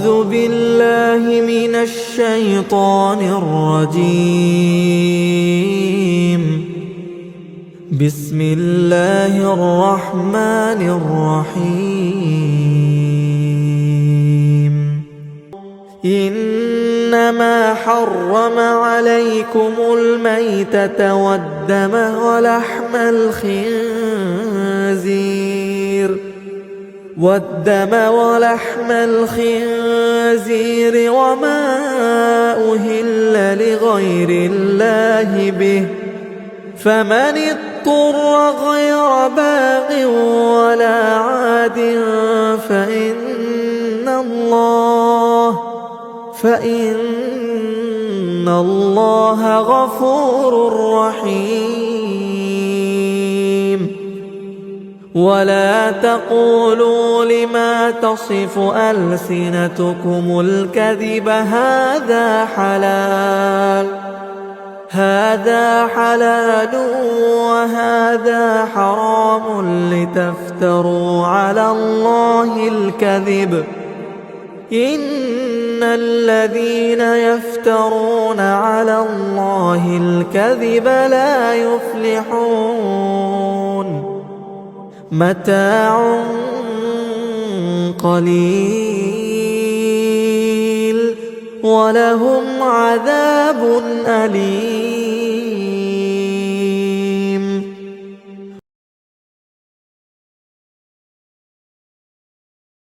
أعوذ بالله من الشيطان الرجيم. بسم الله الرحمن الرحيم. إنما حرم عليكم الميتة والدم ولحم الخنزير وما أهل لغير الله به، فمن اضطر غير باغ ولا عاد فإن الله غفور رحيم. ولا تقولوا لما تصف ألسنتكم الكذب هذا حلال وهذا حرام لتفتروا على الله الكذب، إن الذين يفترون على الله الكذب لا يفلحون. متاع قليل ولهم عذاب أليم.